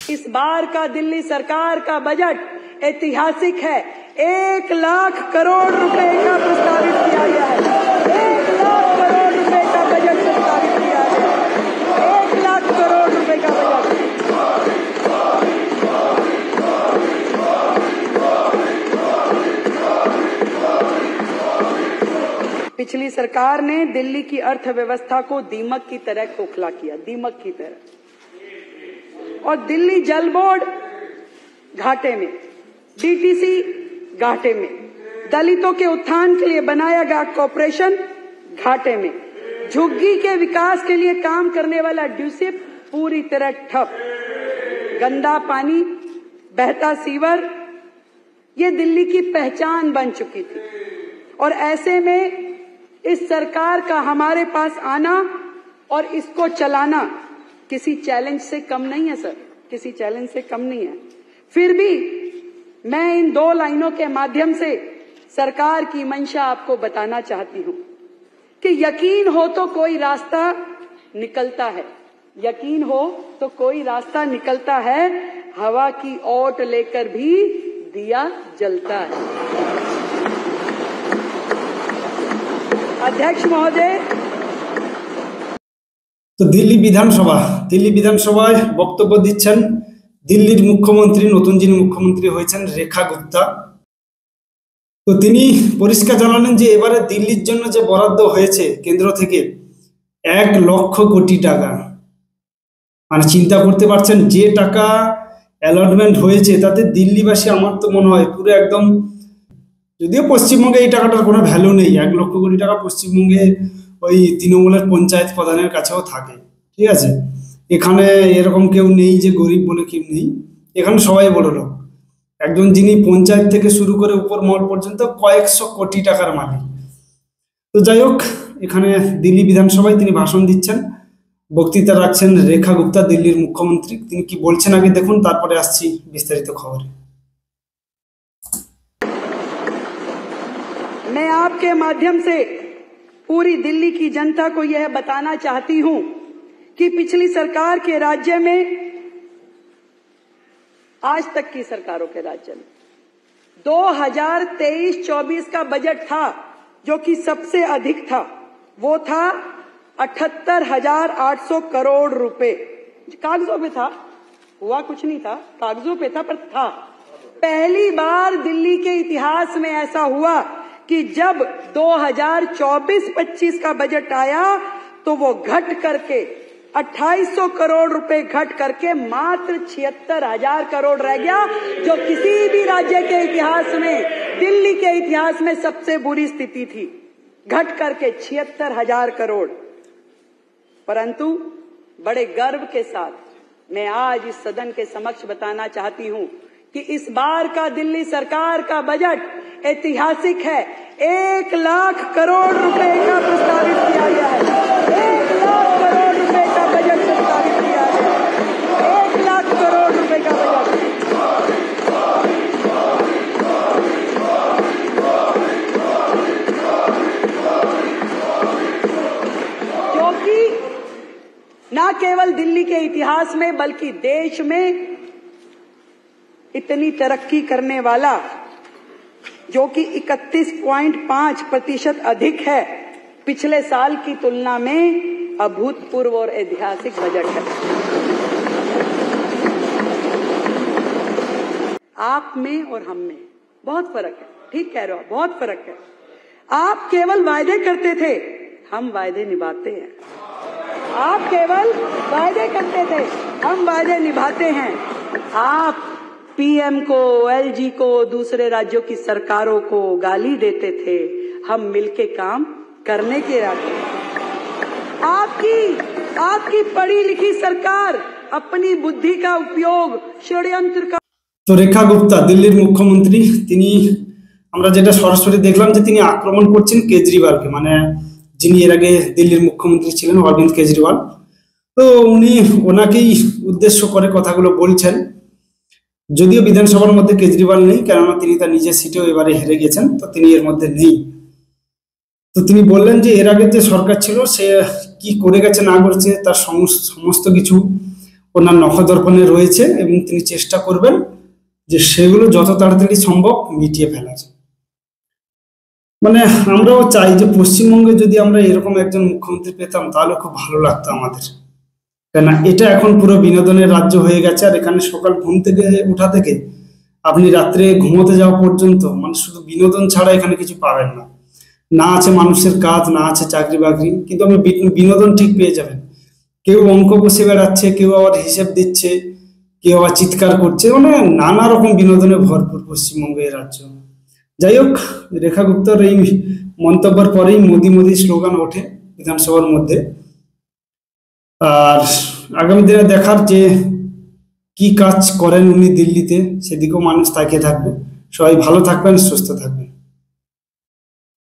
इस बार का दिल्ली सरकार का बजट ऐतिहासिक है। 1 लाख करोड़ रुपए का प्रस्तावित किया गया है। 1 लाख करोड़ रुपए का बजट प्रस्तावित किया गया है। 1 लाख करोड़ रुपए का बजट। पिछली सरकार ने दिल्ली की अर्थव्यवस्था को दीमक की तरह खोखला किया, दीमक की तरह। और दिल्ली जल बोर्ड घाटे में, डीटीसी घाटे में, दलितों के उत्थान के लिए बनाया गया कॉर्पोरेशन घाटे में, झुग्गी के विकास के लिए काम करने वाला ड्यूसिप पूरी तरह ठप, गंदा पानी, बहता सीवर, ये दिल्ली की पहचान बन चुकी थी। और ऐसे में इस सरकार का हमारे पास आना और इसको चलाना किसी चैलेंज से कम नहीं है सर, किसी चैलेंज से कम नहीं है। फिर भी मैं इन 2 लाइनों के माध्यम से सरकार की मंशा आपको बताना चाहती हूं कि यकीन हो तो कोई रास्ता निकलता है, यकीन हो तो कोई रास्ता निकलता है, हवा की ओट लेकर भी दिया जलता है। अध्यक्ष महोदय, तो दिल्ली विधानसभाয় বক্তব্য দিচ্ছেন দিল্লির মুখ্যমন্ত্রী, নতুন যিনি মুখ্যমন্ত্রী হয়েছেন রেখা গুপ্তা। তো তিনি পরিষ্কার জানালেন যে এবারে দিল্লির জন্য যে বরাদ্দ হয়েছে কেন্দ্র থেকে 1 লক্ষ কোটি টাকা, মানে চিন্তা করতে পারছেন যে টাকা অ্যালটমেন্ট হয়েছে তাতে দিল্লিবাসী, আমার তো মনে হয় পুরো একদম, যদিও পশ্চিমবঙ্গে এই টাকাটার কোনো ভ্যালু নেই, 1 লক্ষ কোটি টাকা পশ্চিমবঙ্গে ওই তৃণমূলের পঞ্চায়েত প্রধানের কাছেও থাকে, ঠিক আছে। এখানে এরকম কেউ নেই যে গরিব বলে কেউ নেই, এখানে সবাই বড় লোক। একজন যিনি পঞ্চায়েত থেকে শুরু করে উপর মহল পর্যন্ত কয়েকশো কোটি টাকার মালিক। তো যাই হোক, এখানে দিল্লি বিধানসভায় তিনি ভাষণ দিচ্ছেন, বক্তৃতা রাখছেন রেখা গুপ্তা, দিল্লির মুখ্যমন্ত্রী। তিনি কি বলছেন আগে দেখুন, তারপরে আসছি বিস্তারিত খবরে। मैं आपके माध्यम से पूरी दिल्ली की जनता को यह बताना चाहती हूं कि पिछली सरकार के राज्य में, आज तक की सरकारों के राज्य में 2023-24 का बजट था जो कि सबसे अधिक था, वो था 78,800 करोड़ रुपए। कागजों पे था, हुआ कुछ नहीं था, कागजों पे था, पर था। पहली बार दिल्ली के इतिहास में ऐसा हुआ कि जब 2024-25 का बजट आया तो वो घट करके 2800 करोड़ रुपए घट करके मात्र 76,000 करोड़ रह गया, जो किसी भी राज्य के इतिहास में, दिल्ली के इतिहास में सबसे बुरी स्थिति थी, घट करके 76,000 करोड़। परंतु बड़े गर्व के साथ मैं आज इस सदन के समक्ष बताना चाहती हूं कि इस बार का दिल्ली सरकार का बजट ऐतिहासिक है। 1 लाख करोड़ रुपए का प्रस्तावित किया गया है। 1 लाख करोड़ रुपए का बजट प्रस्तावित किया गया है। 1 लाख करोड़ रुपए का बजट। जो कि न केवल दिल्ली के इतिहास में बल्कि देश में इतनी तरक्की करने वाला, जो कि 31.5% अधिक है, पिछले साल की तुलना में अभूतपूर्व और ऐतिहासिक बजट है। आप में और हम में बहुत फर्क है, ठीक कह रहे हो, बहुत फर्क है। आप केवल वायदे करते थे, हम वायदे निभाते हैं। आप केवल वायदे करते थे, हम वायदे निभाते हैं। आप पीएम को, एलजी को, दूसरे राज्यों की सरकारों को गाली देते थे, हम मिलके काम करने के इरादे। आपकी पढ़ी लिखी सरकार अपनी बुद्धि का उपयोग षड्यंत्र का। তো রেখা গুপ্তা দিল্লির মুখ্যমন্ত্রী, তিনি, আমরা যেটা সরাসরি দেখলাম যে তিনি আক্রমণ করছেন কেজরিওয়ালকে, মানে যিনি এর আগে দিল্লির মুখ্যমন্ত্রী ছিলেন অরবিন্দ কেজরিওয়াল। তো উনি ওনাকেই উদ্দেশ্য করে কথাগুলো বলছেন, যদিও বিধানসভার মধ্যে কেজরিওয়াল নেই, কেননা তিনি তার নিজের সিটেও এবারে হেরে গেছেন, তো তিনি এর মধ্যে নেই। তো তিনি বললেন যে এর আগে যে সরকার ছিল সে কি করে গেছে না করেছে তার সমস্ত কিছু ওনার নখদর্পণে রয়েছে এবং তিনি চেষ্টা করবেন যে সেগুলো যত তাড়াতাড়ি সম্ভব মিটিয়ে ফেলার। মানে আমরাও চাই যে পশ্চিমবঙ্গে যদি আমরা এরকম একজন মুখ্যমন্ত্রী পেতাম তাহলে খুব ভালো লাগতো আমাদের, কেন এটা এখন পুরো বিনোদনের রাজ্য হয়ে গেছে। আর এখানে সকাল ঘুম থেকে ওঠা থেকে আপনি রাত্রে ঘুমোতে যাওয়া পর্যন্ত মানে শুধু বিনোদন ছাড়া এখানে কিছু পাবেন না। না আছে মানুষের কাজ, না আছে চাকরি বাকরি, কিন্তু আপনি বিনোদন ঠিক পেয়ে যাবেন। কেউ অঙ্ক বসে বেড়াচ্ছে, কেউ আবার হিসেব দিচ্ছে, কেউ আবার চিৎকার করছে, মানে নানা রকম বিনোদনে ভরপুর পশ্চিমবঙ্গের রাজ্য। যাই হোক, রেখা গুপ্তার এই মন্তব্যের পরেই মোদি মোদি স্লোগান ওঠে বিধানসভার মধ্যে। আর আগামী দিনে দেখার যে কি কাজ করেন উনি দিল্লিতে, সেদিকেও মানুষ তাকিয়ে থাকবে। সবাই ভালো থাকবেন, সুস্থ থাকবেন।